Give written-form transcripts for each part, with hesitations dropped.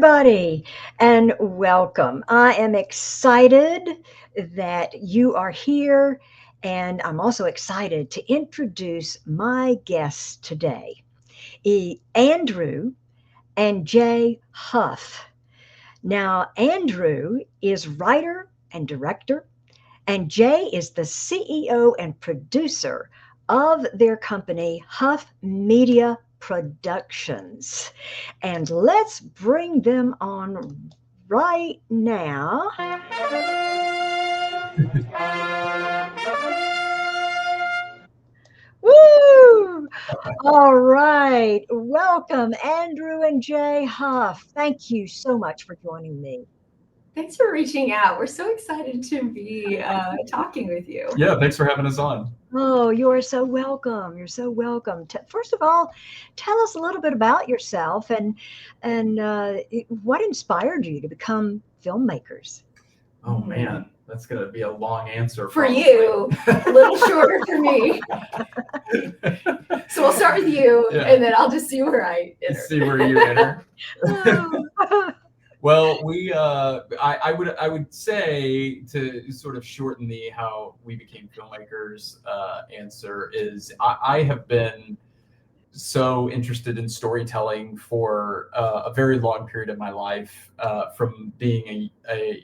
everybody, and welcome. I am excited that you are here, and I'm also excited to introduce my guests today, Andrew and Jay Huff. Now, Andrew is writer and director, and Jay is the CEO and producer of their company, Huff Media Productions. And let's bring them on right now. Woo! All right. Welcome, Andrew and Jay Huff. Thank you so much for joining me. Thanks for reaching out. We're so excited to be talking with you. Yeah, thanks for having us on. Oh, you are so welcome. You're so welcome. First of all, tell us a little bit about yourself and what inspired you to become filmmakers. Oh man, that's gonna be a long answer for you, a little shorter for me. So we'll start with you, and then I'll just see where I enter. See where you enter. Oh. Well, I would say, to sort of shorten the how we became filmmakers answer, is I have been so interested in storytelling for a very long period of my life, from being a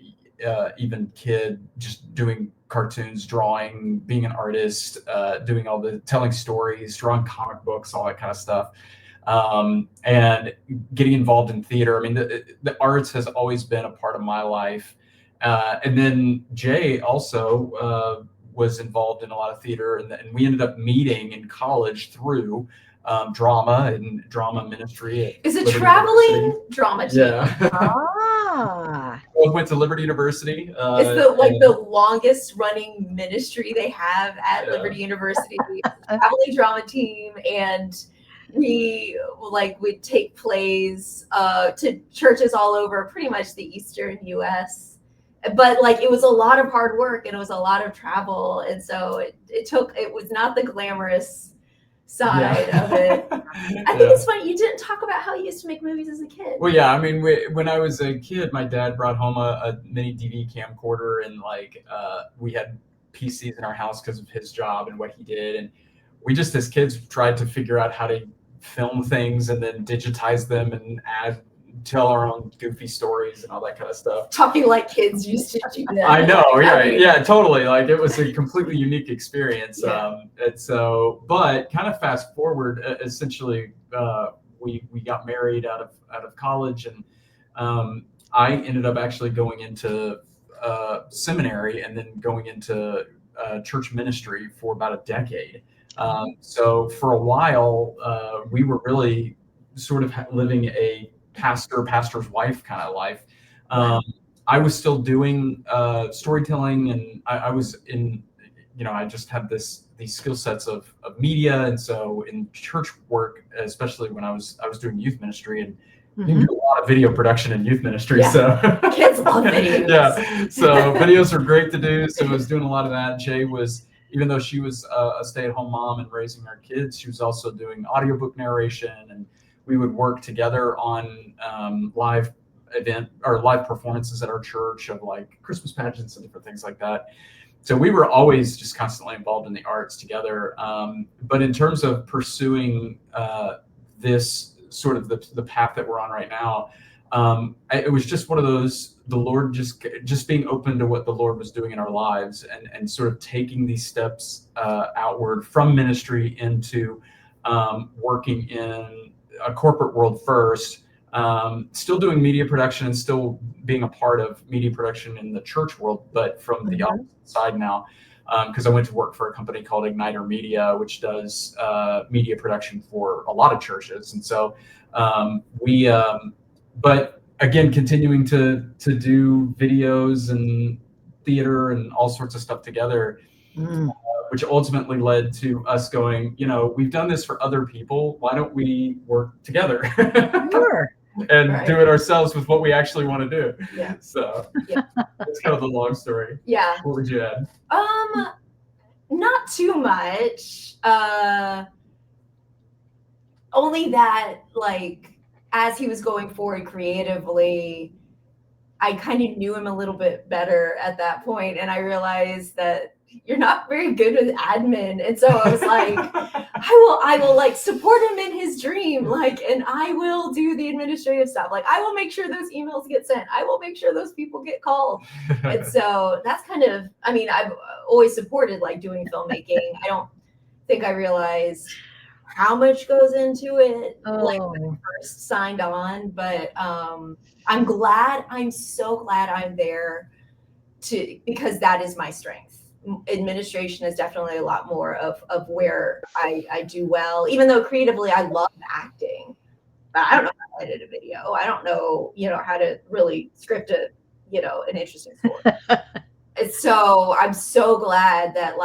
even kid, just doing cartoons, drawing, being an artist, doing all the telling stories, drawing comic books, all that kind of stuff. And getting involved in theater. I mean, the arts has always been a part of my life. And then Jay also was involved in a lot of theater, and we ended up meeting in college through drama and drama ministry. It's a traveling drama team. Yeah. Ah. Both went to Liberty University. It's the longest running ministry they have at Liberty University. Traveling drama team, and we would take plays to churches all over pretty much the Eastern US. But it was a lot of hard work, and it was a lot of travel, and so it was not the glamorous side of it. I think it's funny you didn't talk about how you used to make movies as a kid. Well, yeah, I mean, when I was a kid, my dad brought home a mini DV camcorder, and we had PCs in our house because of his job and what he did, and we just as kids tried to figure out how to film things and then digitize them and tell our own goofy stories and all that kind of stuff. Talking like kids used to do that. I know, yeah, totally. It was a completely unique experience. Yeah. And so, but kind of fast forward, essentially, we got married out of college, and I ended up actually going into seminary and then going into church ministry for about a decade. So for a while, we were really sort of living a pastor's wife kind of life. I was still doing storytelling, and I was in, I just had these skill sets of media, and so in church work, especially when I was doing youth ministry, and you do a lot of video production in youth ministry. Yeah. So kids love videos. Yeah, so videos are great to do. So I was doing a lot of that. Jay was, even though she was a stay-at-home mom and raising our kids, she was also doing audiobook narration, and we would work together on live performances at our church of Christmas pageants and different things like that. So we were always just constantly involved in the arts together. But in terms of pursuing this sort of the path that we're on right now, it was just one of those, the Lord just being open to what the Lord was doing in our lives, and sort of taking these steps outward from ministry into working in a corporate world first, still doing media production and still being a part of media production in the church world, but from the opposite side now, because I went to work for a company called Igniter Media, which does media production for a lot of churches. And so but again, continuing to do videos and theater and all sorts of stuff together, which ultimately led to us going, we've done this for other people. Why don't we work together? Sure. And do it ourselves with what we actually want to do. Yeah. So that's kind of the long story. Yeah. What would you add? Not too much. Only that, as he was going forward creatively, I kind of knew him a little bit better at that point, and I realized that you're not very good with admin. And so I was like, I will like support him in his dream, like, and I will do the administrative stuff. Like, I will make sure those emails get sent. I will make sure those people get called. And so that's kind of, I mean, I've always supported like doing filmmaking. I don't think I realized how much goes into it, like when I first signed on, but I'm so glad I'm there because that is my strength. Administration is definitely a lot more of where I do well, even though creatively I love acting, but I don't know how to edit a video. I don't know, how to really script an interesting story. And so I'm so glad that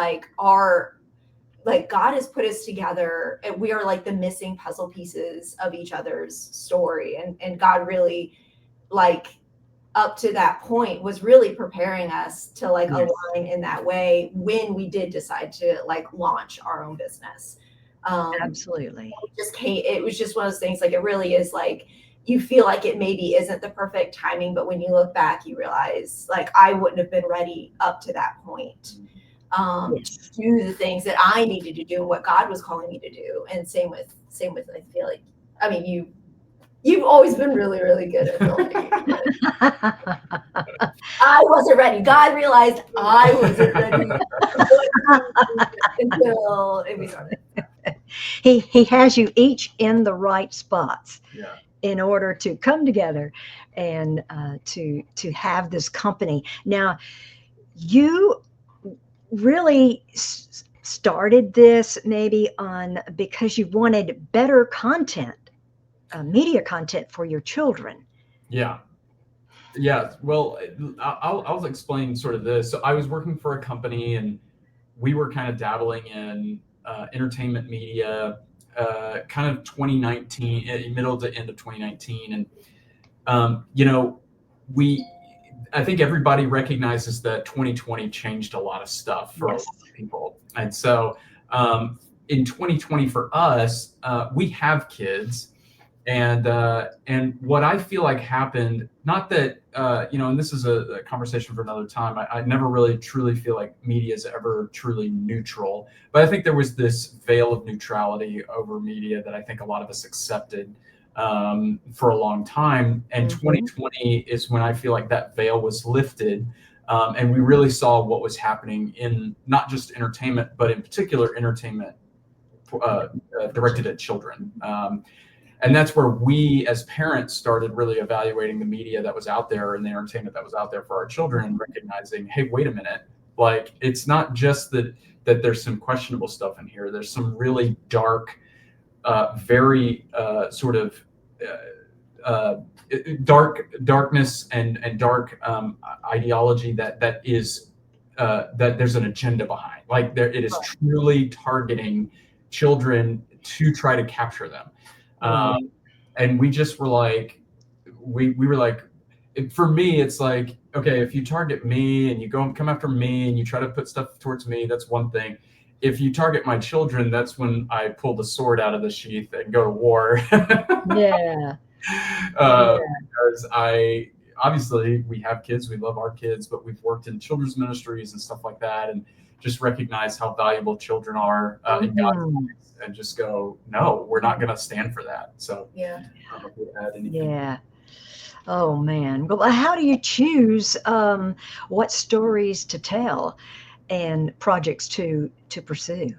God has put us together, and we are like the missing puzzle pieces of each other's story. And God really, up to that point, was really preparing us to align in that way when we did decide to launch our own business. Absolutely. It was just one of those things, it really is you feel like it maybe isn't the perfect timing, but when you look back, you realize I wouldn't have been ready up to that point. To do the things that I needed to do and what God was calling me to do. And same with I feel like, I mean, you've always been really, really good at filmmaking. I wasn't ready. God realized I wasn't ready until we started. He has you each in the right spots. Yeah. In order to come together and to have this company. Now, you really started this maybe because you wanted better content, media content for your children. Yeah. Well, I'll explain sort of this. So I was working for a company, and we were kind of dabbling in entertainment media, kind of 2019, middle to end of 2019, and I think everybody recognizes that 2020 changed a lot of stuff for a lot of people. And so in 2020 for us, we have kids. And what I feel like happened, not that, and this is a conversation for another time, I never really truly feel like media is ever truly neutral. But I think there was this veil of neutrality over media that I think a lot of us accepted for a long time. And 2020 is when I feel like that veil was lifted. And we really saw what was happening in not just entertainment, but in particular entertainment directed at children. And that's where we as parents started really evaluating the media that was out there and the entertainment that was out there for our children, and recognizing, hey, wait a minute, it's not just that there's some questionable stuff in here. There's some really dark, very sort of darkness and dark ideology that is that there's an agenda behind. It is truly targeting children to try to capture them. And we just were we were for me, it's okay, if you target me and you come after me and you try to put stuff towards me, that's one thing. If you target my children, that's when I pull the sword out of the sheath and go to war. Yeah. Because obviously we have kids, we love our kids, but we've worked in children's ministries and stuff like that, and just recognize how valuable children are in God's lives, and just go, no, we're not going to stand for that. So yeah. I don't know if you add anything. Yeah. Oh man. Well, how do you choose what stories to tell and projects to pursue?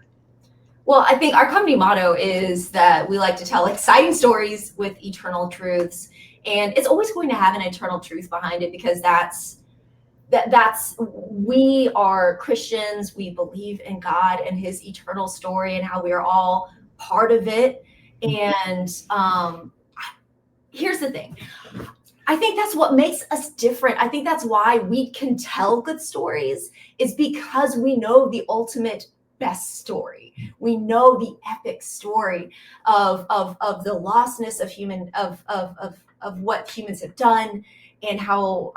Well, I think our company motto is that we like to tell exciting stories with eternal truths, and it's always going to have an eternal truth behind it, because we are Christians. We believe in God and his eternal story and how we are all part of it. And here's the thing. I think that's what makes us different. I think that's why we can tell good stories, is because we know the ultimate best story. We know the epic story of the lostness of what humans have done, and how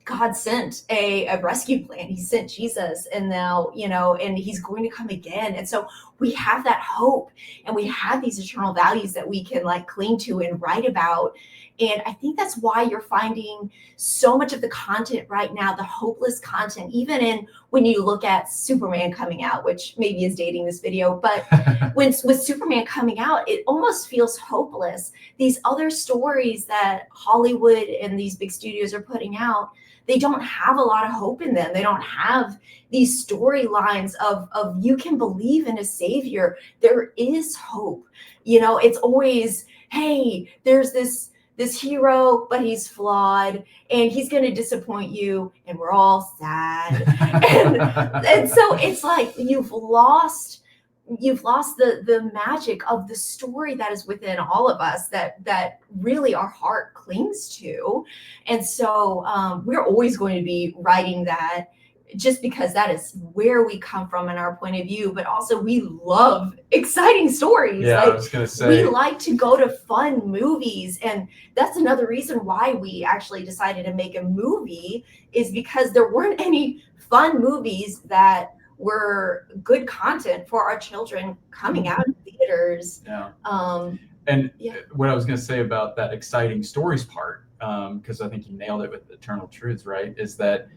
God sent a rescue plan. He sent Jesus, and now, and he's going to come again. And so we have that hope, and we have these eternal values that we can like cling to and write about. And I think that's why you're finding so much of the content right now, the hopeless content, even in when you look at Superman coming out, which maybe is dating this video, but with Superman coming out, it almost feels hopeless. These other stories that Hollywood and these big studios are putting out, they don't have a lot of hope in them. They don't have these storylines of you can believe in a savior. There is hope. It's always, hey, there's this hero, but he's flawed and he's going to disappoint you, and we're all sad. and so it's like you've lost the magic of the story that is within all of us that really our heart clings to. And so we're always going to be writing that, just because that is where we come from and our point of view. But also we love exciting stories. Yeah, like, I was gonna say, we like to go to fun movies, and that's another reason why we actually decided to make a movie, is because there weren't any fun movies that were good content for our children coming out of theaters. Yeah. And what I was going to say about that exciting stories part, because I think you nailed it with Eternal Truths, right? Is that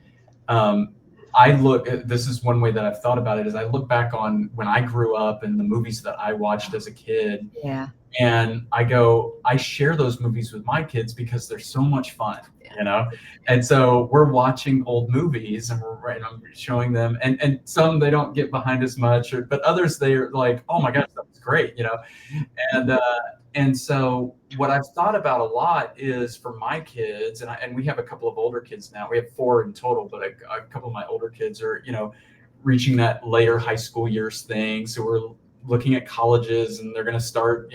this is one way that I've thought about it, is I look back on when I grew up and the movies that I watched as a kid. Yeah. And I share those movies with my kids because they're so much fun, And so we're watching old movies and I'm showing them, and some they don't get behind as much, but others they're like, oh my gosh, that was great, And so what I've thought about a lot is for my kids, and we have a couple of older kids now. We have 4 in total, but a couple of my older kids are, reaching that later high school years thing. So we're looking at colleges, and they're going to start,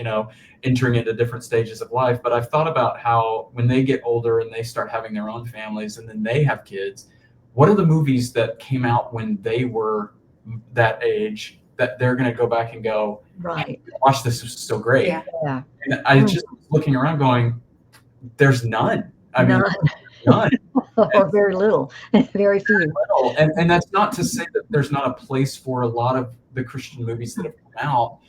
entering into different stages of life. But I've thought about how when they get older and they start having their own families and then they have kids, what are the movies that came out when they were that age that they're going to go back and go, right, watch this, was so great. Yeah. And I just was looking around going, there's none. I mean, none. Or very little, very few. And that's not to say that there's not a place for a lot of the Christian movies that have come out,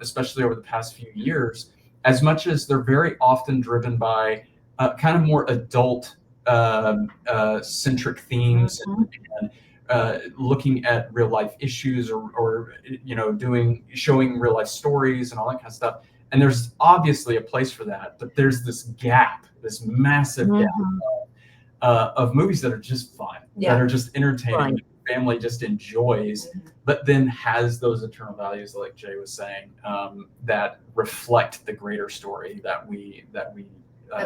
especially over the past few years, as much as they're very often driven by kind of more adult centric themes, and looking at real life issues, or showing real life stories and all that kind of stuff. And there's obviously a place for that, but there's this massive gap of movies that are just fun, that are just entertaining, Right. the family just enjoys, but then has those eternal values, like Jay was saying, that reflect the greater story that we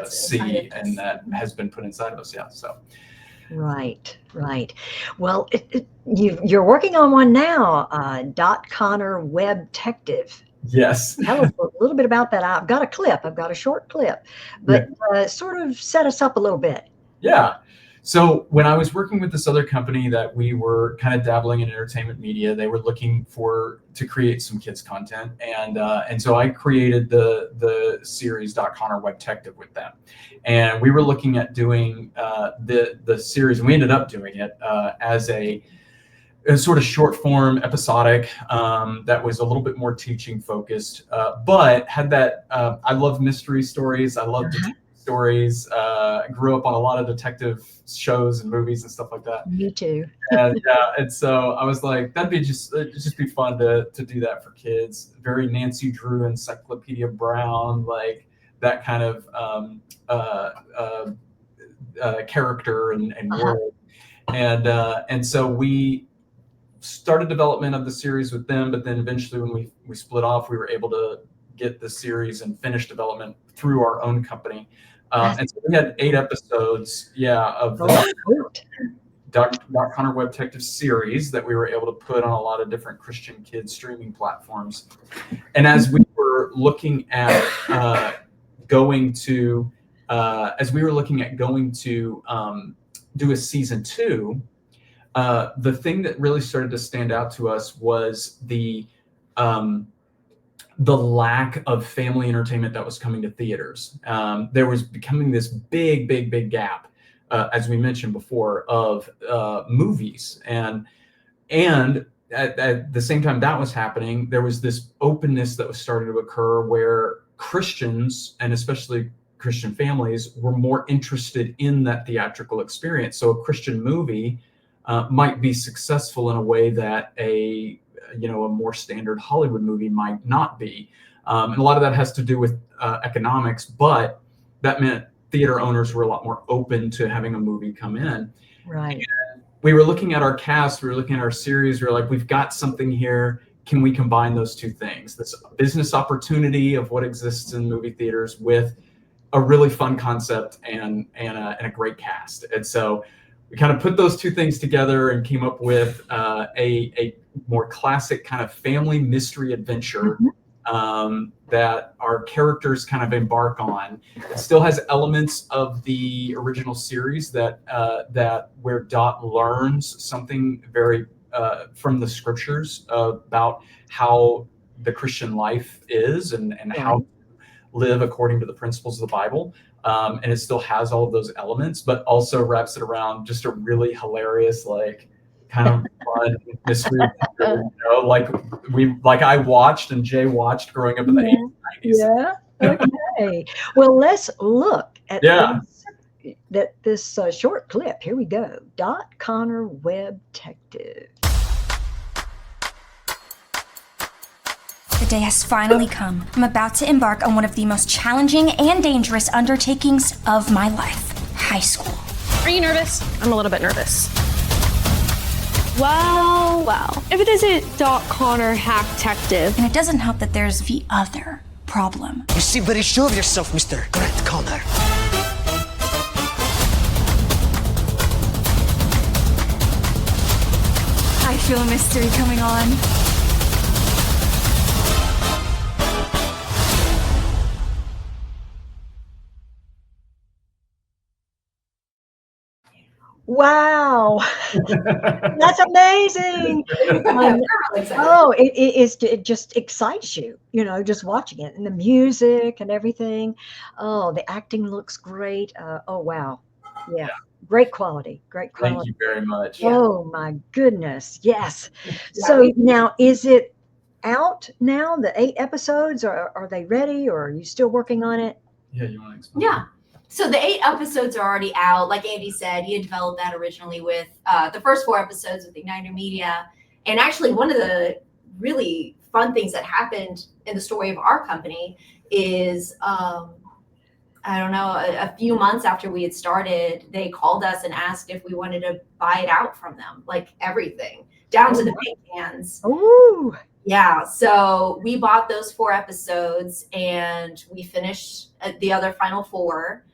see and that has been put inside of us. Yeah. So. Right. Well, you're working on one now, Connor Webtective. Yes. Tell us a little bit about that. I've got a short clip, but sort of set us up a little bit. Yeah. So when I was working with this other company that we were kind of dabbling in entertainment media, they were looking to create some kids content, and so I created the series Connor Webtective with them, and we were looking at doing the series, and we ended up doing it as a sort of short form episodic that was a little bit more teaching focused, but had that I love mystery stories. I love detective stories. Grew up on a lot of detective shows and movies and stuff like that. Me too. And so I was like, it'd just be fun to do that for kids. Very Nancy Drew, Encyclopedia Brown, like that kind of character and world. And so we started development of the series with them, but then eventually when we split off, we were able to get the series and finish development through our own company. And so we had 8 episodes, of the Connor Webtective series that we were able to put on a lot of different Christian kids streaming platforms. And as we were looking at going to do a season 2, the thing that really started to stand out to us was the lack of family entertainment that was coming to theaters. There was becoming this big gap as we mentioned before, of movies. And at the same time that was happening, there was this openness that was starting to occur where Christians, and especially Christian families, were more interested in that theatrical experience. So a Christian movie might be successful in a way that a more standard Hollywood movie might not be. And a lot of that has to do with economics, but that meant theater owners were a lot more open to having a movie come in. Right. And we were looking at our cast, we were looking at our series, we were like, we've got something here. Can we combine those two things? This business opportunity of what exists in movie theaters with a really fun concept and a great cast. And so we kind of put those two things together and came up with a more classic kind of family mystery adventure that our characters kind of embark on. It still has elements of the original series that where Dot learns something very from the scriptures about how the Christian life is and how to live according to the principles of the Bible. And it still has all of those elements, but also wraps it around just a really hilarious, like kind of fun mystery, like I watched and Jay watched growing up in the 80s, 90s. Yeah. Okay. Well, let's look at this short clip. Here we go. Dot Connor, Webtective. The day has finally come. I'm about to embark on one of the most challenging and dangerous undertakings of my life. High school. Are you nervous? I'm a little bit nervous. Well. If it isn't Dot Connor, Hack-tective. And it doesn't help that there's the other problem. You seem very sure of yourself, Mr. Grant Connor. I feel a mystery coming on. Wow, that's amazing. It just excites you, just watching it, and the music and everything. Oh, the acting looks great. Oh, wow. Yeah. Great quality. Thank you very much. Oh my goodness. Yes. So now, is it out now, the 8 episodes, or are they ready, or are you still working on it? Yeah, you want to explain? Yeah. So the 8 episodes are already out. Like Andy said, he had developed that originally with the first 4 episodes with Igniter Media. And actually, one of the really fun things that happened in the story of our company is, a few months after we had started, they called us and asked if we wanted to buy it out from them, like everything, down to the paint cans. Ooh. Yeah, so we bought those 4 episodes and we finished the other final 4.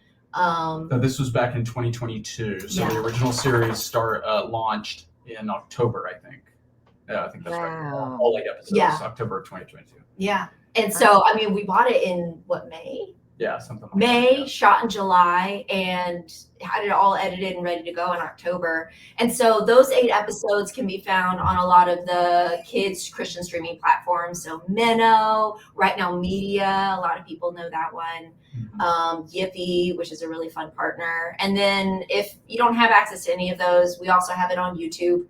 This was back in 2022. So the original series launched in October, I think. Yeah, I think that's right. All 8 episodes, October of 2022. Yeah. And so, we bought it in May? Yeah, something like May, that. Shot in July, and had it all edited and ready to go in October. And so those 8 episodes can be found on a lot of the kids' Christian streaming platforms. So Minnow, Right Now Media, a lot of people know that one. Yippee, which is a really fun partner. And then if you don't have access to any of those, we also have it on YouTube.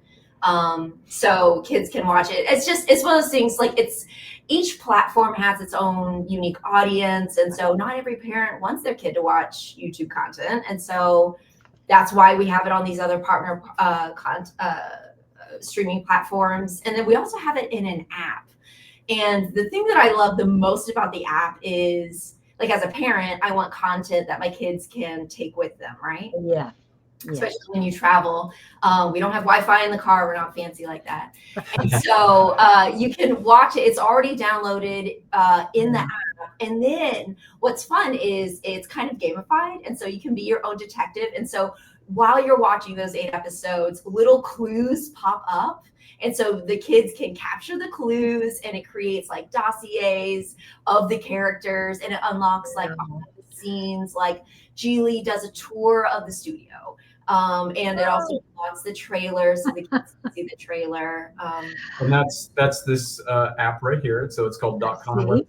So kids can watch it. It's one of those things, like each platform has its own unique audience. And so not every parent wants their kid to watch YouTube content. And so that's why we have it on these other partner streaming platforms. And then we also have it in an app. And the thing that I love the most about the app is, like, as a parent, I want content that my kids can take with them, right? Yeah. Especially when you travel. We don't have Wi-Fi in the car. We're not fancy like that. And so you can watch it. It's already downloaded in the app. And then what's fun is it's kind of gamified. And so you can be your own detective. And so while you're watching those 8 episodes, little clues pop up. And so the kids can capture the clues, and it creates like dossiers of the characters, and it unlocks like behind the scenes, like Geely does a tour of the studio. And it also unlocks the trailer, so the kids can see the trailer. And that's this app right here. So it's called .com.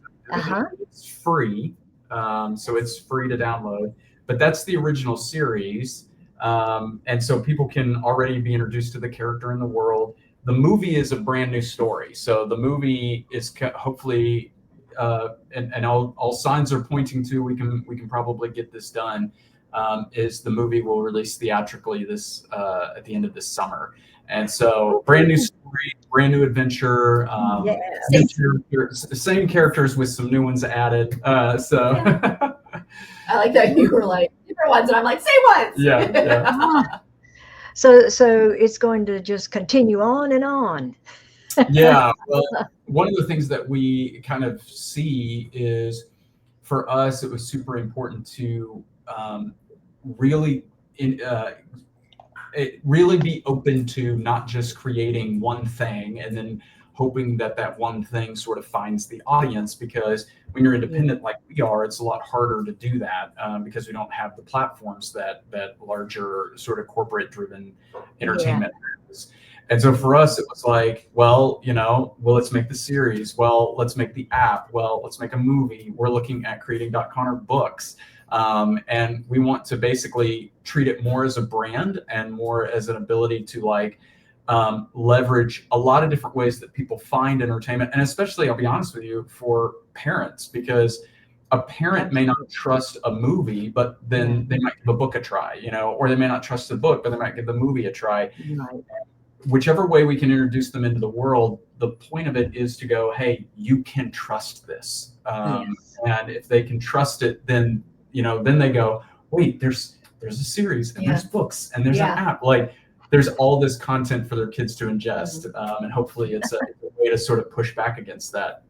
It's free. So it's free to download. But that's the original series. And so people can already be introduced to the character in the world. The movie is a brand new story. So the movie is hopefully, and all signs are pointing to we can probably get this done. Is the movie will release theatrically this at the end of this summer. And so brand new story, brand new adventure, same characters with some new ones added. I like that you were like different ones, and I'm like same ones. Yeah. So it's going to just continue on and on. Yeah. Well, one of the things that we kind of see is, for us, it was super important to really really be open to not just creating one thing and then hoping that that one thing sort of finds the audience, because when you're independent like we are, it's a lot harder to do that because we don't have the platforms that larger sort of corporate driven entertainment has. And so for us, it was like, well, let's make the series. Well, let's make the app. Well, let's make a movie. We're looking at creating .Connor books. And we want to basically treat it more as a brand and more as an ability to leverage a lot of different ways that people find entertainment. And especially, I'll be honest with you, for parents, because a parent may not trust a movie, but then they might give a book a try, or they may not trust the book, but they might give the movie a try. Right. Whichever way we can introduce them into the world, the point of it is to go, hey, you can trust this. And if they can trust it, then they go, wait, there's a series and there's books and there's an app. Like, there's all this content for their kids to ingest. And hopefully it's a way to sort of push back against that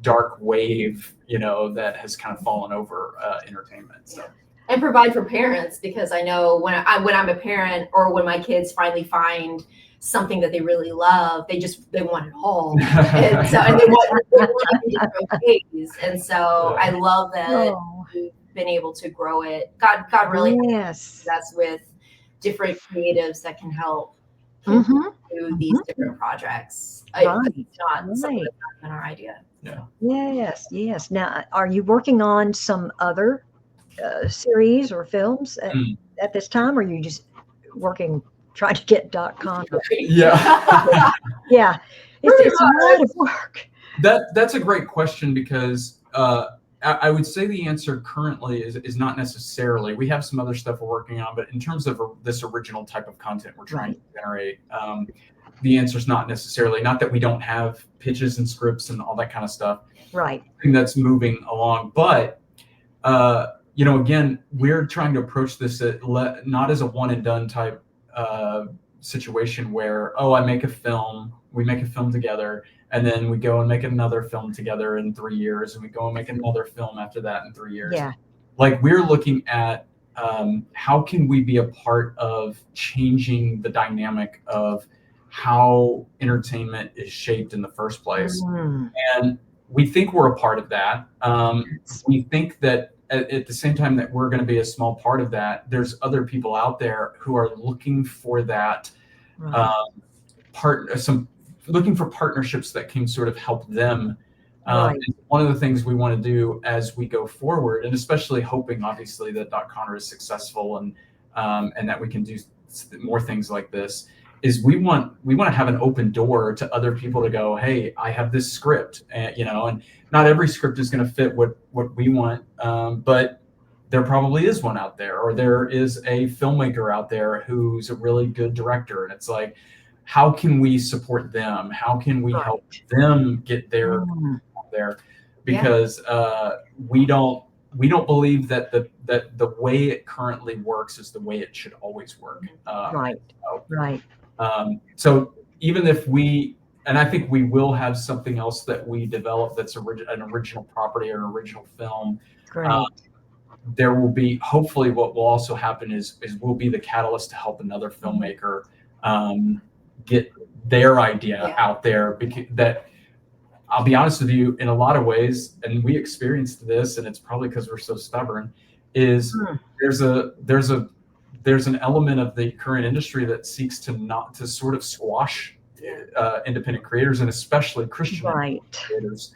dark wave, that has kind of fallen over entertainment. So. And provide for parents, because I know when I'm a parent, or when my kids finally find something that they really love, they want it all. And so they want different ways. And so I love that we've been able to grow it. God really has us with different creatives that can help do these different projects. It's not something that's not been our idea. Yes. Now, are you working on some other series or films at this time, or are you just trying to get .Connor? Yeah. Yeah. It's a lot of work. That's a great question, because I would say the answer currently is not necessarily. We have some other stuff we're working on, but in terms of this original type of content we're trying to generate, the answer is not necessarily. Not that we don't have pitches and scripts and all that kind of stuff. Right. That's moving along, but again, we're trying to approach this not as a one and done type situation where, we make a film together, and then we go and make another film together in 3 years, and we go and make another film after that in 3 years. Yeah. Like, we're looking at how can we be a part of changing the dynamic of how entertainment is shaped in the first place. And we think we're a part of that. We think that at the same time that we're going to be a small part of that, there's other people out there who are looking for that looking for partnerships that can sort of help them. One of the things we want to do as we go forward, and especially hoping obviously that .Connor is successful and that we can do more things like this, is we want to have an open door to other people to go, hey, I have this script, and not every script is going to fit what we want, but there probably is one out there, or there is a filmmaker out there who's a really good director, and it's like, how can we support them? How can we help them get their out there? Because we don't believe that the way it currently works is the way it should always work. So even if and I think we will have something else that we develop that's an original property or an original film. There will be, hopefully what will also happen is we'll be the catalyst to help another filmmaker get their idea out there, because that, I'll be honest with you, in a lot of ways, and we experienced this, and it's probably because we're so stubborn, is there's an element of the current industry that seeks to sort of squash independent creators, and especially Christian creators,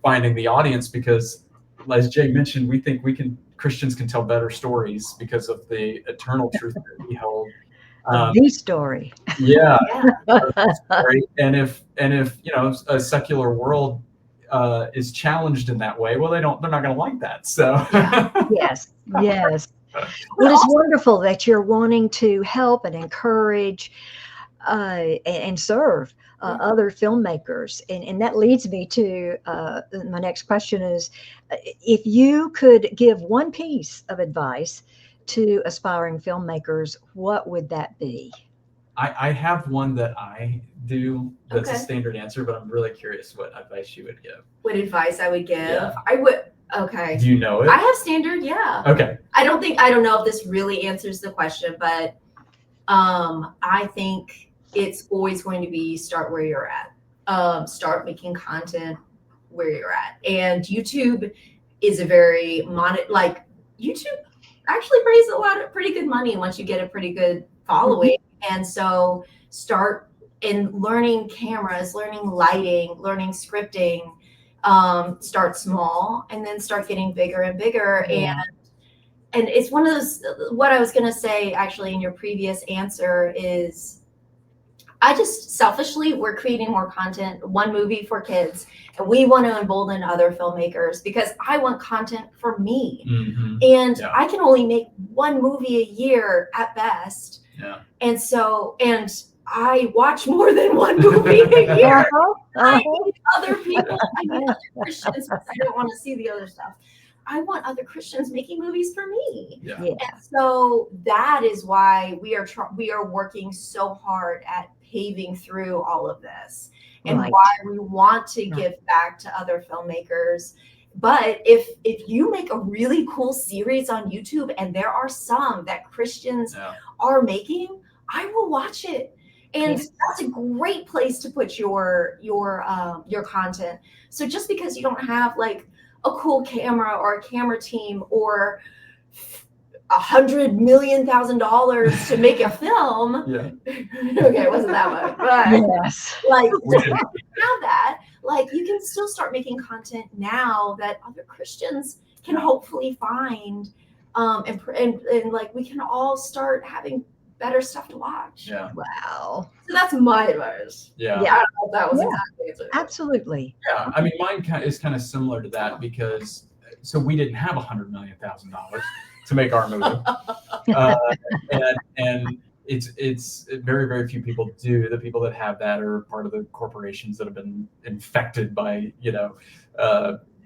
finding the audience, because as Jay mentioned, we think we can Christians can tell better stories because of the eternal truth that we hold. The story. Yeah, Yeah. right. And if a secular world is challenged in that way, well, they're not going to like that. So Yes, yes. But Well, it's also, wonderful that you're wanting to help and encourage and serve other filmmakers. And that leads me to my next question is, if you could give one piece of advice to aspiring filmmakers, what would that be? I have one that I do that's a Okay. standard answer, but I'm really curious what advice you would give. what advice I would give? Yeah. I would. Okay. Do you know it? I have standard. Yeah. Okay. I don't know if this really answers the question, but I think it's always going to be start where you're at. Start making content where you're at. And YouTube is a very YouTube actually pays pretty good money once you get a pretty good following. And so start in learning cameras, learning lighting, learning scripting. Start small and then start getting bigger and bigger. Yeah. And it's one of those, what I was going to say actually in your previous answer is I just selfishly, we're creating more content, one movie for kids, and we want to embolden other filmmakers because I want content for me. Mm-hmm. And Yeah. I can only make one movie a year at best. Yeah. And I watch more than one movie a year. I need other people. I need other Christians. I don't want to see the other stuff. I want other Christians making movies for me. Yeah. Yeah. And so that is why we are working so hard at paving through all of this, and Right. why we want to give back to other filmmakers. But if you make a really cool series on YouTube, and there are some that Christians are making, I will watch it. And that's a great place to put your content. So just because you don't have like a cool camera or a camera team or $100 million to make a film. Yeah. Okay, it wasn't that much, but Yes. like have that. Like you can still start making content now that other Christians can hopefully find, and like we can all start having better stuff to watch. Yeah. Wow. So that's my advice. Yeah. Yeah. I don't know if that was Yeah. exactly it. Absolutely. Yeah. I mean, mine is kind of similar to that because we didn't have $100 million to make our movie, and it's very, very few people do. The people that have that are part of the corporations that have been infected by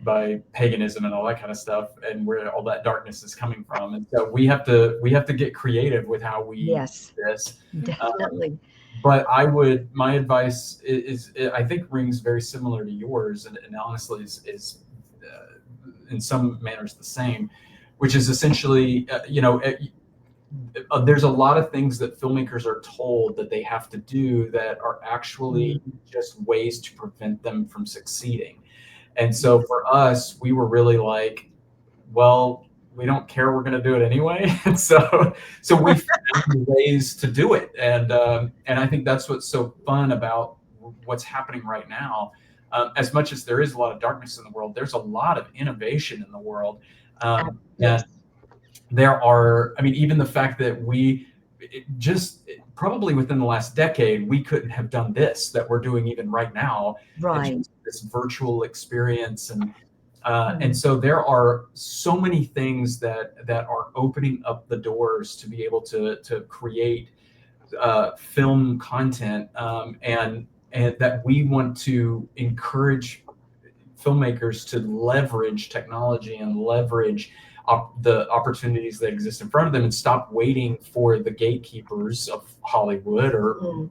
by paganism and all that kind of stuff, and where all that darkness is coming from. And so we have to get creative with how we do this. Definitely. But my advice is I think rings very similar to yours, and honestly is in some manners the same, which is essentially there's a lot of things that filmmakers are told that they have to do that are actually just ways to prevent them from succeeding. And so for us, we were really like, well, we don't care, we're going to do it anyway. And so we found ways to do it. And I think that's what's so fun about what's happening right now. As much as there is a lot of darkness in the world, there's a lot of innovation in the world. And there are, I mean, even the fact that probably within the last decade, we couldn't have done this that we're doing even right now. Right. This virtual experience. And so there are so many things that are opening up the doors to be able to create film content, and that we want to encourage filmmakers to leverage technology and leverage the opportunities that exist in front of them, and stop waiting for the gatekeepers of Hollywood or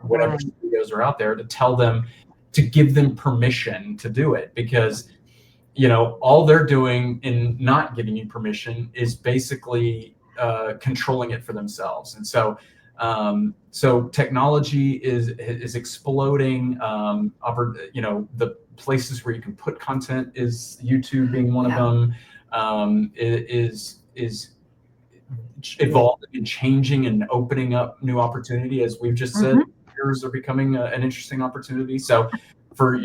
whatever studios are out there to tell them, to give them permission to do it. Because all they're doing in not giving you permission is basically controlling it for themselves. And so technology is exploding. The places where you can put content, is YouTube being one of them. Is evolving and changing and opening up new opportunity, as we've just said. Years are becoming an interesting opportunity. So for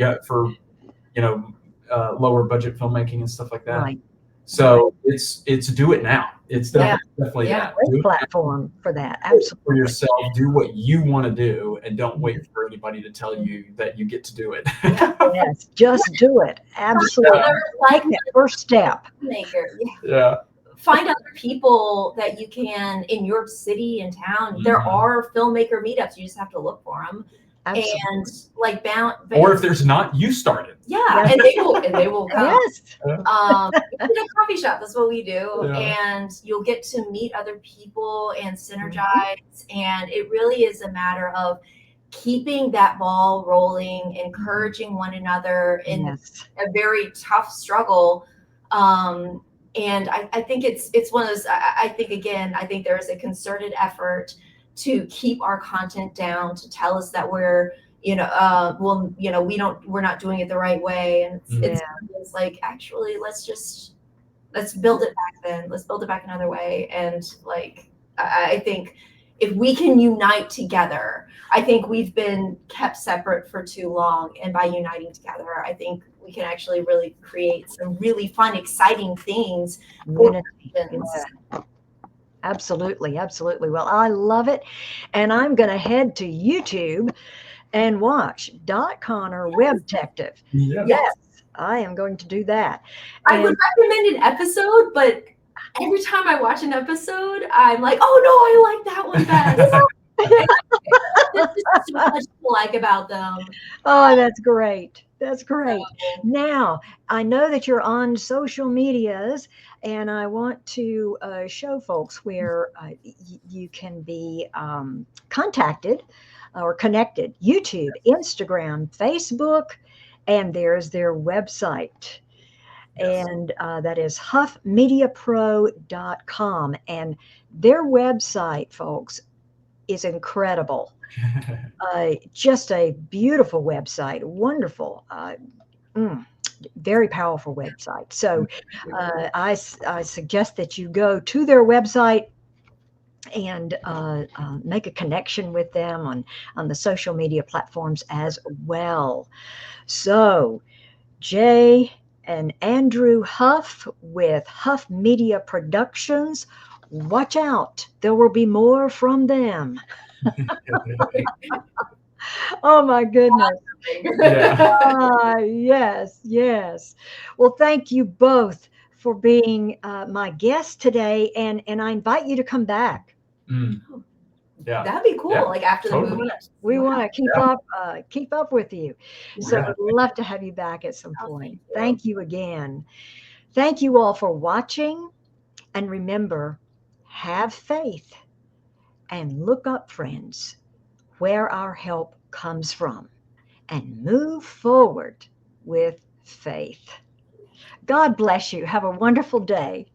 lower budget filmmaking and stuff like that. Right. So it's do it now. It's definitely Yeah. that. Great Do it platform for that. for Absolutely. yourself. Do what you want to do, and don't wait for anybody to tell you that you get to do it. Yes, just do it. Absolutely. Take that first step. Maker. Yeah. Find other people that you can in your city and town. There are filmmaker meetups. You just have to look for them. Absolutely. And like Or if there's not, you start it. yeah, and they will come. Yes. In a coffee shop, that's what we do. Yeah. And you'll get to meet other people and synergize. And it really is a matter of keeping that ball rolling, encouraging one another in Yes. a very tough struggle. And I think it's one of those, I think, again, I think there is a concerted effort to keep our content down, to tell us that we're, we're not doing it the right way. And it's like, actually, let's build it back then. Let's build it back another way. And like, I think if we can unite together, I think we've been kept separate for too long. And by uniting together, I think we can actually really create some really fun, exciting things. Unity. Absolutely. Absolutely. Well, I love it. And I'm going to head to YouTube and watch Dot Connor Webtective. Yeah. Yes, I am going to do that. I would recommend an episode, but every time I watch an episode, I'm like, oh no, I like that one best. There's just so much to like about them. Oh, that's great. That's great. Now, I know that you're on social medias, and I want to show folks where you can be contacted or connected. YouTube, Instagram, Facebook, and there's their website. Yes. And that is huffmediapro.com. And their website, folks, is incredible. Just a beautiful website, wonderful, very powerful website. So I suggest that you go to their website and make a connection with them on the social media platforms as well. So Jay and Andrew Huff with Huff Media Productions. Watch out. There will be more from them. Oh my goodness. Yeah. Yes, yes. Well, thank you both for being my guest today, and I invite you to come back. Yeah. That'd be cool. Yeah, Like after totally. the movie. We want to keep up with you. So Yeah. we'd love to have you back at some Oh, point. thank you. Thank you again. Thank you all for watching, and remember, have faith and look up, friends, where our help comes from, and move forward with faith. God bless you. Have a wonderful day.